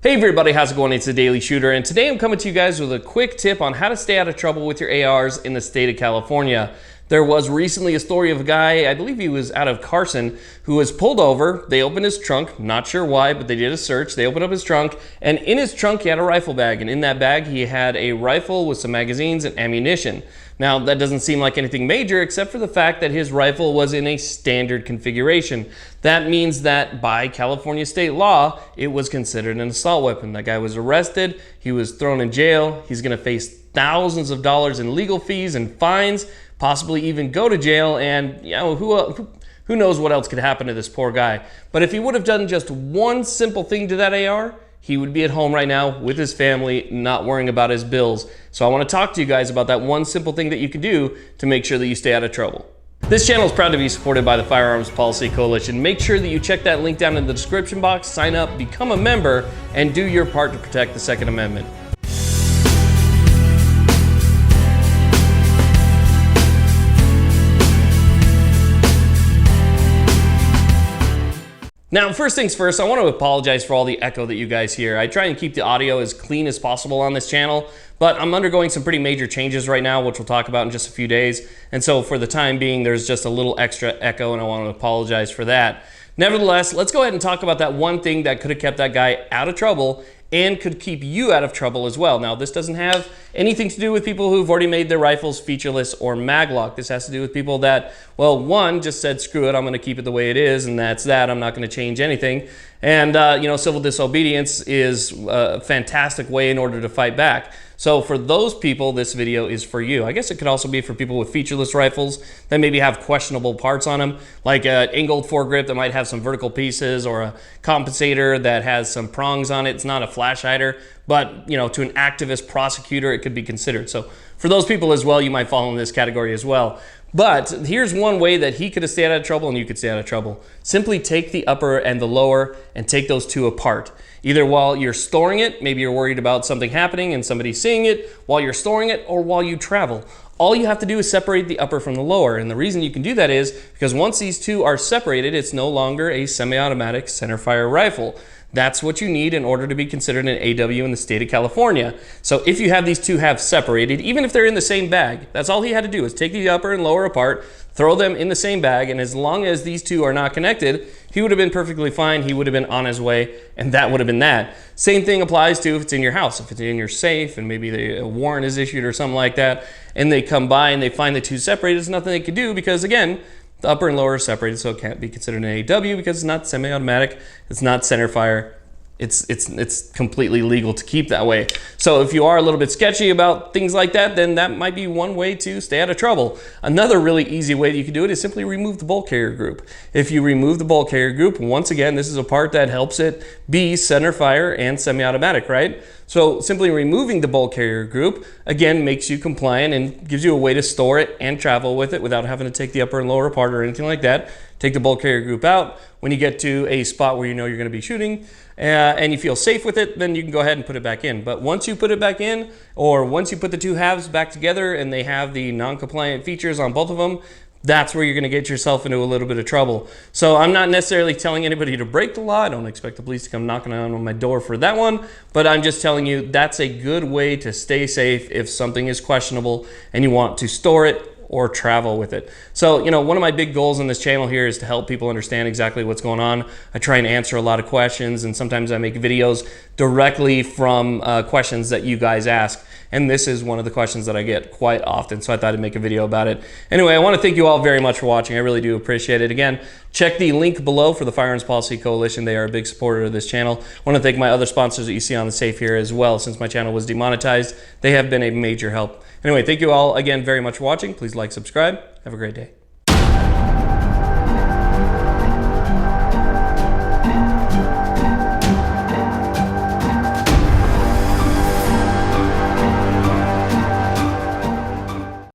Hey everybody, how's it going? It's the Daily Shooter, and today I'm coming to you guys with a quick tip on how to stay out of trouble with your ARs in the state of California. There was recently a story of a guy, I believe he was out of Carson, who was pulled over. They opened his trunk, not sure why, but they did a search. They opened up his trunk, and in his trunk he had a rifle bag, and in that bag he had a rifle with some magazines and ammunition. Now, that doesn't seem like anything major except for the fact that his rifle was in a standard configuration. That means that by California state law, it was considered an assault weapon. That guy was arrested, he was thrown in jail, he's gonna face thousands of dollars in legal fees and fines, possibly even go to jail, and you know, who knows what else could happen to this poor guy. But if he would have done just one simple thing to that AR, he would be at home right now with his family, not worrying about his bills. So I want to talk to you guys about that one simple thing that you can do to make sure that you stay out of trouble. This channel is proud to be supported by the Firearms Policy Coalition. Make sure that you check that link down in the description box, sign up, become a member, and do your part to protect the Second Amendment. Now, first things first, I want to apologize for all the echo that you guys hear. I try and keep the audio as clean as possible on this channel, but I'm undergoing some pretty major changes right now, which we'll talk about in just a few days. And so for the time being, there's just a little extra echo, and I want to apologize for that. Nevertheless, let's go ahead and talk about that one thing that could have kept that guy out of trouble and could keep you out of trouble as well. Now, this doesn't have anything to do with people who've already made their rifles featureless or maglock. This has to do with people that, well, one, just said, screw it, I'm gonna keep it the way it is, and that's that, I'm not gonna change anything. And you know, civil disobedience is a fantastic way in order to fight back. So for those people, this video is for you. I guess it could also be for people with featureless rifles that maybe have questionable parts on them, like an angled foregrip that might have some vertical pieces, or a compensator that has some prongs on it. It's not a flash hider, but you know, to an activist prosecutor, it could be considered. So for those people as well, you might fall in this category as well. But here's one way that he could have stayed out of trouble and you could stay out of trouble. Simply take the upper and the lower and take those two apart. Either while you're storing it, maybe you're worried about something happening and somebody seeing it while you're storing it, or while you travel. All you have to do is separate the upper from the lower. And the reason you can do that is because once these two are separated, it's no longer a semi-automatic centerfire rifle. That's what you need in order to be considered an AW in the state of California. So if you have these two halves separated, even if they're in the same bag, that's all he had to do is take the upper and lower apart, throw them in the same bag, and as long as these two are not connected, he would have been perfectly fine. He would have been on his way, and that would have been that. Same thing applies to if it's in your house. If it's in your safe and maybe a warrant is issued or something like that, and they come by and they find the two separated, there's nothing they can do because, again, the upper and lower are separated, so it can't be considered an AW because it's not semi-automatic, it's not centerfire. It's completely legal to keep that way. So if you are a little bit sketchy about things like that, then that might be one way to stay out of trouble. Another really easy way that you can do it is simply remove the bolt carrier group. If you remove the bolt carrier group, once again, this is a part that helps it be centerfire and semi-automatic, right? So simply removing the bolt carrier group, again, makes you compliant and gives you a way to store it and travel with it without having to take the upper and lower apart or anything like that. Take the bolt carrier group out. When you get to a spot where you know you're going to be shooting and you feel safe with it, then you can go ahead and put it back in. But once you put it back in, or once you put the two halves back together and they have the non-compliant features on both of them, that's where you're going to get yourself into a little bit of trouble. So I'm not necessarily telling anybody to break the law. I don't expect the police to come knocking on my door for that one, but I'm just telling you that's a good way to stay safe if something is questionable and you want to store it or travel with it. So, you know, one of my big goals on this channel here is to help people understand exactly what's going on. I try and answer a lot of questions, and sometimes I make videos directly from questions that you guys ask. And this is one of the questions that I get quite often, so I thought I'd make a video about it. Anyway, I want to thank you all very much for watching. I really do appreciate it. Again, check the link below for the Firearms Policy Coalition. They are a big supporter of this channel. I want to thank my other sponsors that you see on the safe here as well. Since my channel was demonetized, they have been a major help. Anyway, thank you all again very much for watching. Please like, subscribe. Have a great day.